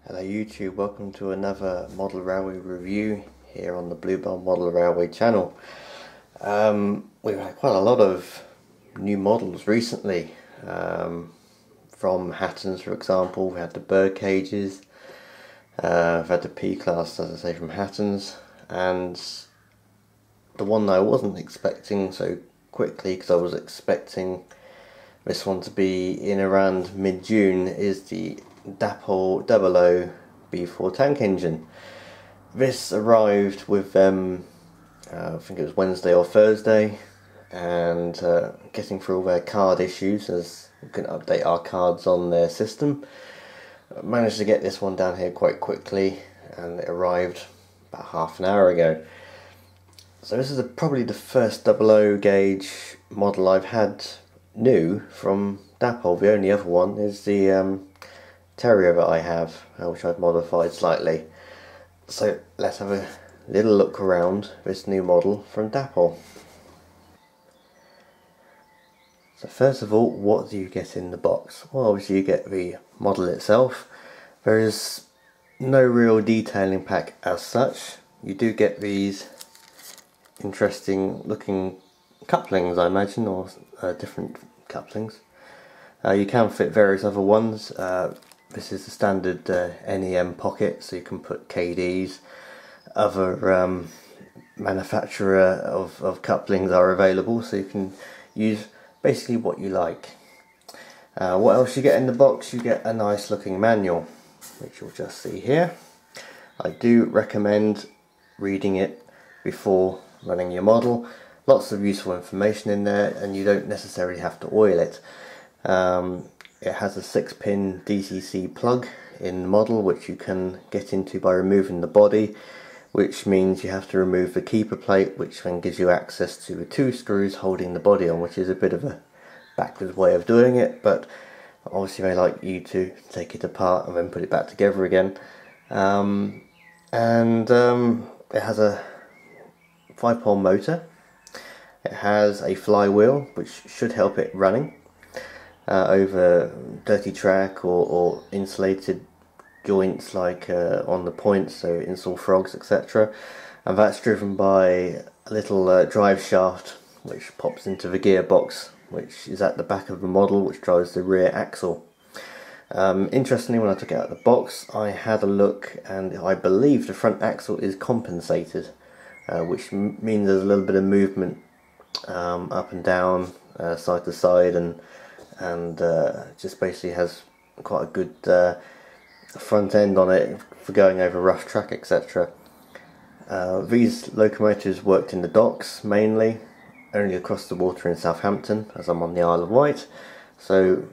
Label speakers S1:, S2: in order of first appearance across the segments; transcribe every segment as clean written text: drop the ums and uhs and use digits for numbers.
S1: Hello YouTube, welcome to another model railway review here on the Bluebell Model Railway channel. We've had quite a lot of new models recently, from Hattons for example. We had the bird cages, I've had the P-Class, as I say, from Hattons, and the one that I wasn't expecting so quickly, because I was expecting this one to be in around mid-June, is the Dapol B4 tank engine. This arrived with I think it was Wednesday or Thursday, and getting through all their card issues, as we can update our cards on their system. Managed to get this one down here quite quickly, and it arrived about half an hour ago. So this is probably the first 00 gauge model I've had new from Dapol. The only other one is the Terrier that I have, which I've modified slightly. So let's have a little look around this new model from Dapol. So first of all, what do you get in the box? Well, obviously you get the model itself. There is no real detailing pack as such. You do get these interesting looking couplings, I imagine, or different couplings. You can fit various other ones. This is the standard NEM pocket, so you can put KDs. Other manufacturer of couplings are available, so you can use basically what you like. What else you get in the box? You get a nice looking manual, which you'll just see here. I do recommend reading it before running your model. Lots of useful information in there, and you don't necessarily have to oil it. It has a 6-pin DCC plug in the model, which you can get into by removing the body, which means you have to remove the keeper plate, which then gives you access to the 2 screws holding the body on, which is a bit of a backwards way of doing it, but obviously they like you to take it apart and then put it back together again. It has a 5-pole motor. It has a flywheel, which should help it running over dirty track or insulated joints, like on the points, so install frogs, etc. And that's driven by a little drive shaft which pops into the gearbox, which is at the back of the model, which drives the rear axle. Interestingly, when I took it out of the box, I had a look, and I believe the front axle is compensated, which means there's a little bit of movement up and down, side to side, and just basically has quite a good front end on it for going over rough track, etc. These locomotives worked in the docks mainly, only across the water in Southampton, as I'm on the Isle of Wight, so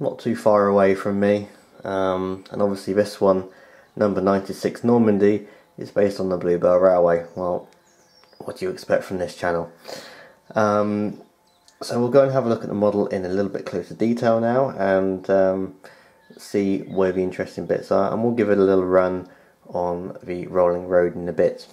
S1: not too far away from me. And obviously this one, number 96 Normandy, is based on the Bluebell Railway. Well, what do you expect from this channel? So we'll go and have a look at the model in a little bit closer detail now, and see where the interesting bits are, and we'll give it a little run on the rolling road in a bit.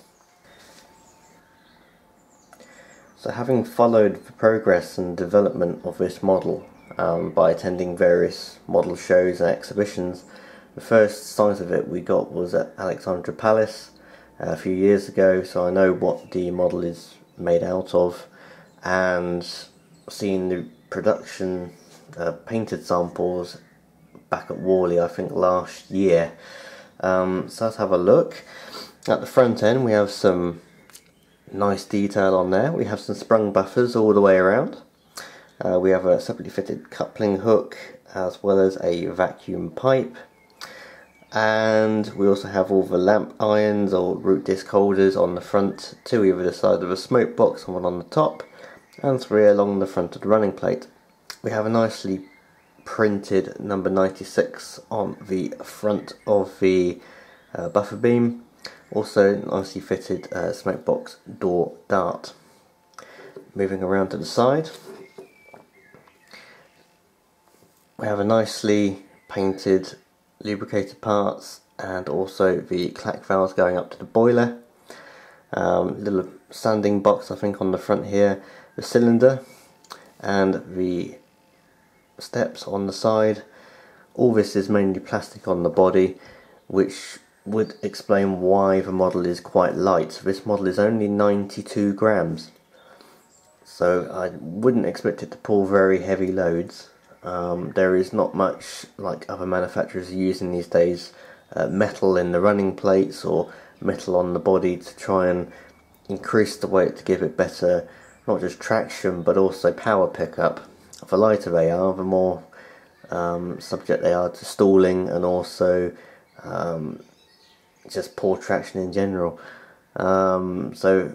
S1: So having followed the progress and development of this model by attending various model shows and exhibitions, the first signs of it we got was at Alexandra Palace a few years ago, so I know what the model is made out of, and seeing the production painted samples back at Worley, I think last year. So let's have a look. At the front end we have some nice detail on there. We have some sprung buffers all the way around. We have a separately fitted coupling hook, as well as a vacuum pipe, and we also have all the lamp irons or root disc holders on the front, 2 either the side of the smoke box and 1 on the top, and 3 along the front of the running plate. We have a nicely printed number 96 on the front of the buffer beam. Also nicely fitted smoke box door dart. Moving around to the side, we have a nicely painted lubricated parts, and also the clack valves going up to the boiler. Little sanding box I think on the front here, the cylinder, and the steps on the side. All this is mainly plastic on the body, which would explain why the model is quite light. This model is only 92 grams, so I wouldn't expect it to pull very heavy loads. There is not much, like other manufacturers are using these days, metal in the running plates or metal on the body to try and increase the weight to give it better, not just traction but also power pickup. The lighter they are, the more subject they are to stalling and also just poor traction in general. So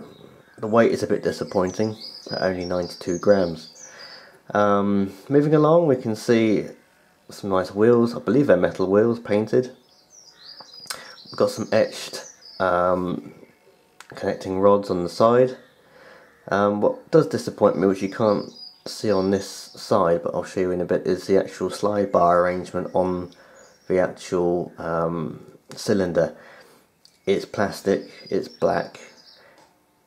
S1: the weight is a bit disappointing at only 92 grams. Moving along, we can see some nice wheels. I believe they're metal wheels, painted. We've got some etched connecting rods on the side. What does disappoint me, which you can't see on this side but I'll show you in a bit, is the actual slide bar arrangement on the actual cylinder. It's plastic, it's black,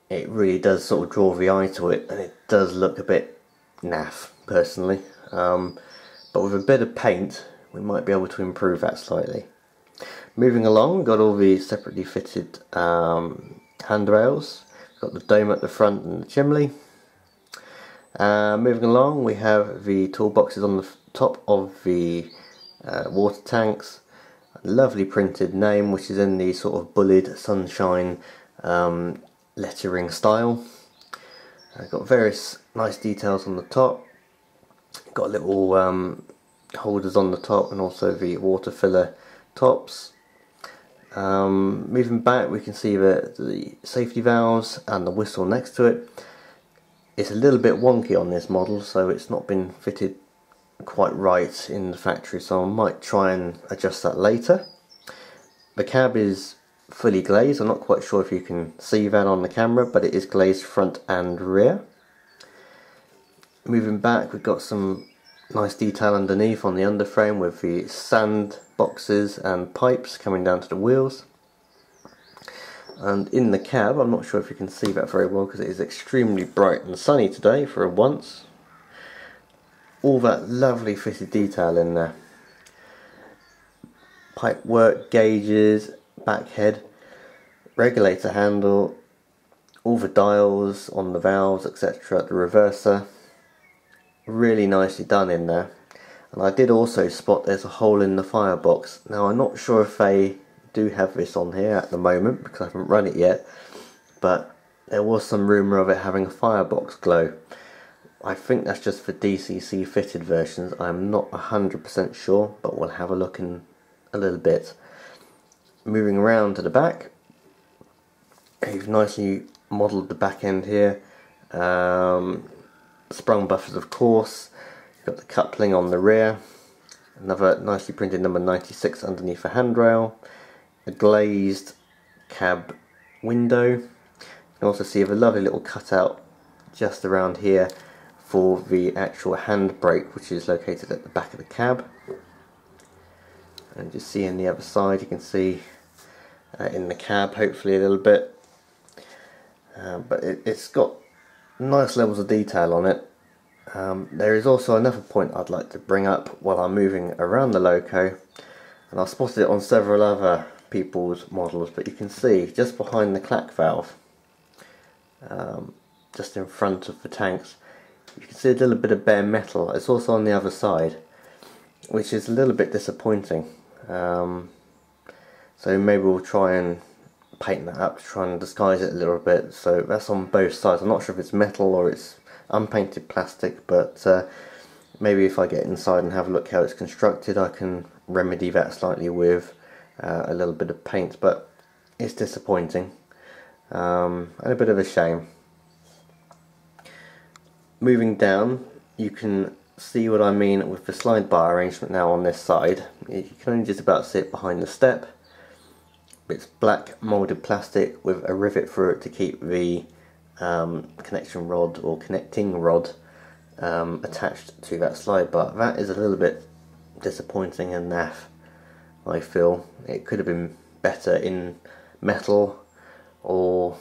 S1: it really does sort of draw the eye to it, and it does look a bit naff personally, but with a bit of paint we might be able to improve that slightly. Moving along, we've got all the separately fitted handrails, got the dome at the front and the chimney. Moving along, we have the toolboxes on the top of the water tanks. A lovely printed name, which is in the sort of bullied sunshine lettering style. Got various nice details on the top. Got little holders on the top and also the water filler tops. Moving back, we can see the safety valves and the whistle next to it. It's a little bit wonky on this model, so it's not been fitted quite right in the factory, so I might try and adjust that later. The cab is fully glazed. I'm not quite sure if you can see that on the camera, but it is glazed front and rear. Moving back, we've got some nice detail underneath on the underframe with the sand boxes and pipes coming down to the wheels. And in the cab, I'm not sure if you can see that very well because it is extremely bright and sunny today for once. All that lovely fitted detail in there. Pipe work, gauges, back head, regulator handle, all the dials on the valves, etc. The reverser. Really nicely done in there. And I did also spot there's a hole in the firebox. Now I'm not sure if they do have this on here at the moment because I haven't run it yet, but there was some rumour of it having a firebox glow. I think that's just for DCC fitted versions. I'm not 100% sure, but we'll have a look in a little bit. Moving around to the back, you've nicely modelled the back end here. Sprung buffers, of course. You've got the coupling on the rear. Another nicely printed number 96 underneath the handrail. A glazed cab window. You can also see a lovely little cutout just around here for the actual handbrake, which is located at the back of the cab. And just see on the other side, you can see in the cab hopefully a little bit, but it's got nice levels of detail on it. There is also another point I'd like to bring up while I'm moving around the loco, and I've spotted it on several other people's models, but you can see just behind the clack valve, just in front of the tanks, you can see a little bit of bare metal. It's also on the other side, which is a little bit disappointing. So maybe we'll try and paint that up to try and disguise it a little bit. So that's on both sides. I'm not sure if it's metal or it's unpainted plastic, but maybe if I get inside and have a look how it's constructed, I can remedy that slightly with a little bit of paint, but it's disappointing and a bit of a shame. Moving down, you can see what I mean with the slide bar arrangement now on this side. You can only just about see it behind the step. It's black moulded plastic with a rivet for it to keep the connection rod or connecting rod attached to that slide bar. That is a little bit disappointing and naff, I feel. It could have been better in metal or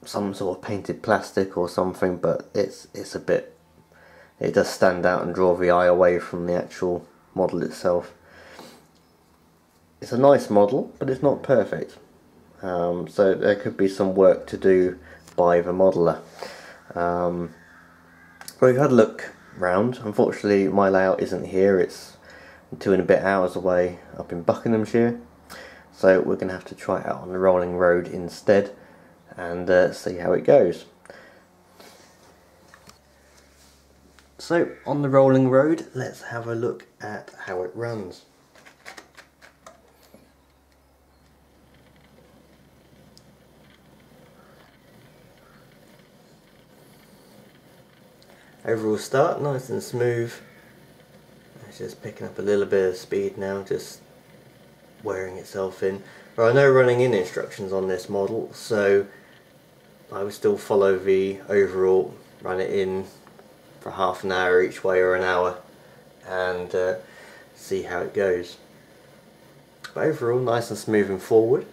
S1: some sort of painted plastic or something, but it's a bit, it does stand out and draw the eye away from the actual model itself. It's a nice model, but it's not perfect. So there could be some work to do by the modeller. But we've had a look round. Unfortunately, my layout isn't here. It's 2 and a bit hours away up in Buckinghamshire. So we're going to have to try it out on the rolling road instead and see how it goes. So on the rolling road, let's have a look at how it runs. Overall start, nice and smooth. It's just picking up a little bit of speed now, just wearing itself in. There are no running in instructions on this model, so I would still follow the overall run it in for half an hour each way or an hour and see how it goes. But overall nice and smooth and forward.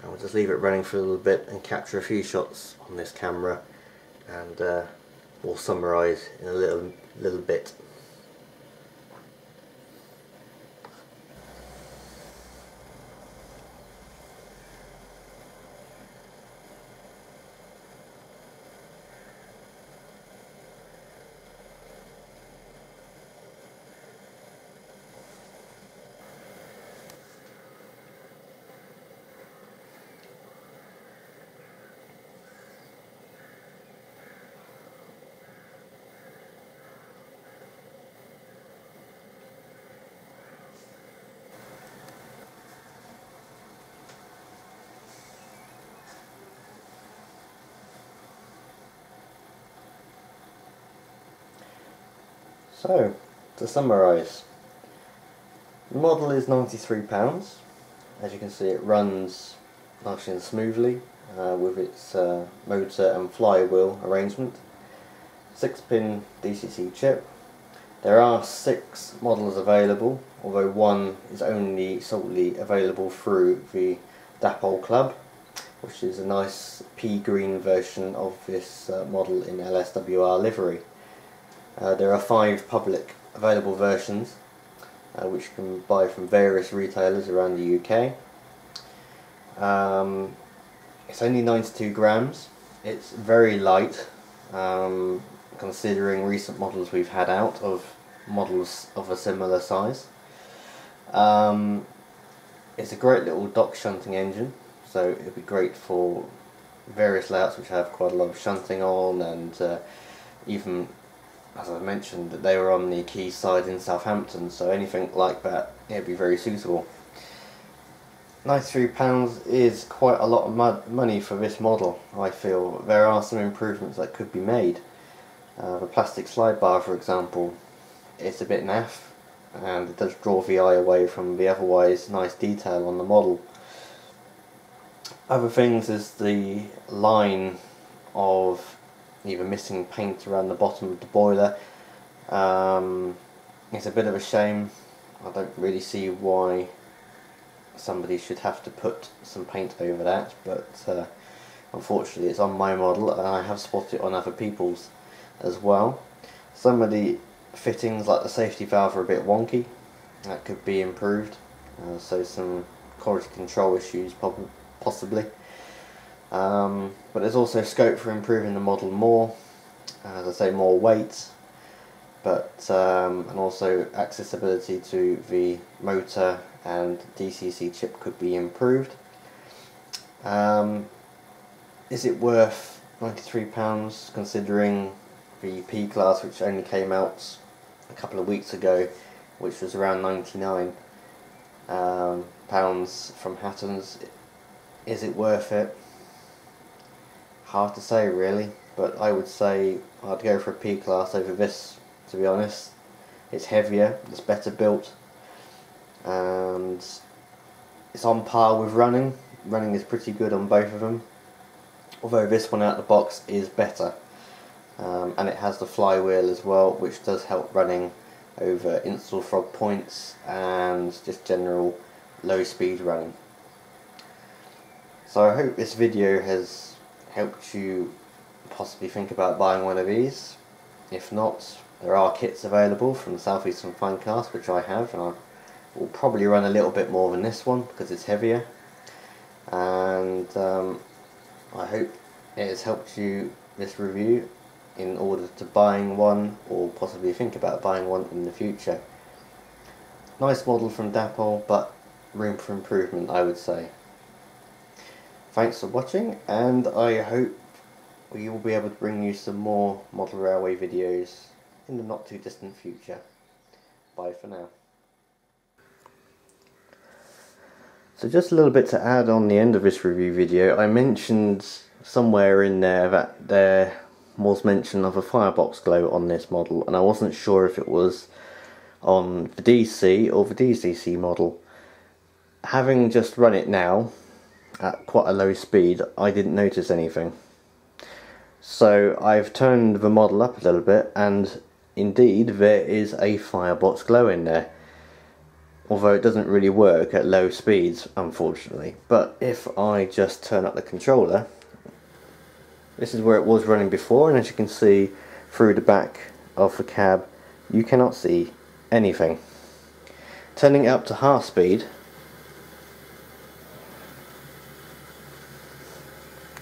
S1: And we'll just leave it running for a little bit and capture a few shots on this camera, and we'll summarise in a little bit. So, to summarise, the model is £93. As you can see, it runs nice and smoothly with its motor and flywheel arrangement. 6-pin DCC chip. There are 6 models available, although one is only solely available through the Dapol Club, which is a nice pea green version of this model in LSWR livery. There are 5 public available versions which you can buy from various retailers around the UK. It's only 92 grams. It's very light considering recent models we've had out of models of a similar size. It's a great little dock shunting engine, so it would be great for various layouts which have quite a lot of shunting on, and even, as I mentioned, that they were on the quayside in Southampton, so anything like that, it'd be very suitable. £93 is quite a lot of money for this model, I feel. There are some improvements that could be made. The plastic slide bar, for example, it's a bit naff, and it does draw the eye away from the otherwise nice detail on the model. Other things is the line of either missing paint around the bottom of the boiler. It's a bit of a shame. I don't really see why somebody should have to put some paint over that, but unfortunately it's on my model and I have spotted it on other people's as well. Some of the fittings, like the safety valve, are a bit wonky. That could be improved, so some quality control issues possibly. But there's also scope for improving the model more, as I say, more weight, but and also accessibility to the motor and DCC chip could be improved. Is it worth £93 considering the P class, which only came out a couple of weeks ago, which was around £99 from Hatton's? Is it worth it? Hard to say really, but I would say I'd go for a P class over this, to be honest. It's heavier, it's better built, and it's on par with running. Running is pretty good on both of them, although this one out of the box is better. And it has the flywheel as well, which does help running over install frog points and just general low speed running. So I hope this video has helped you possibly think about buying one of these. If not, there are kits available from South Eastern Finecast, which I have, and I've will probably run a little bit more than this one because it's heavier, and I hope it has helped you, this review, in order to buying one or possibly think about buying one in the future. Nice model from Dapol, but room for improvement, I would say. Thanks for watching, and I hope we will be able to bring you some more model railway videos in the not too distant future. Bye for now. So just a little bit to add on the end of this review video, I mentioned somewhere in there that there was mention of a Firebox glow on this model, and I wasn't sure if it was on the DC or the DCC model. Having just run it now at quite a low speed, I didn't notice anything. So I've turned the model up a little bit, and indeed there is a Firebox glow in there. Although it doesn't really work at low speeds, unfortunately. But if I just turn up the controller, this is where it was running before, and as you can see through the back of the cab, you cannot see anything. Turning it up to half speed,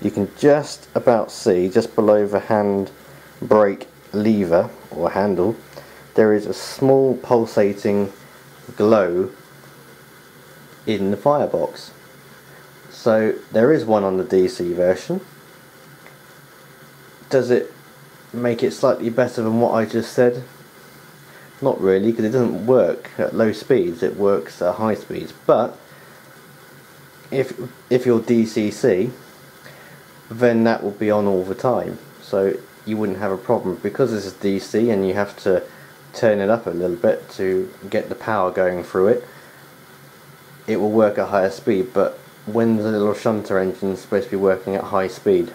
S1: you can just about see, just below the hand brake lever or handle, there is a small pulsating glow in the Firebox. So there is one on the DC version. Does it make it slightly better than what I just said? Not really, because it doesn't work at low speeds, it works at high speeds. But if you're DCC, then that will be on all the time, so you wouldn't have a problem. Because this is DC and you have to turn it up a little bit to get the power going through it, it will work at higher speed. But when the little shunter engine is supposed to be working at high speed,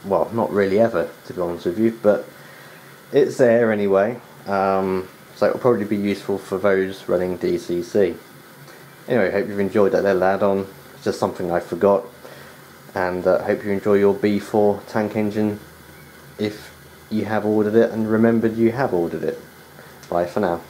S1: well, not really ever, to be honest with you, but it's there anyway, so it will probably be useful for those running DCC. Anyway, I hope you've enjoyed that little add-on. It's just something I forgot, and I hope you enjoy your B4 tank engine if you have ordered it and remembered you have ordered it. Bye for now.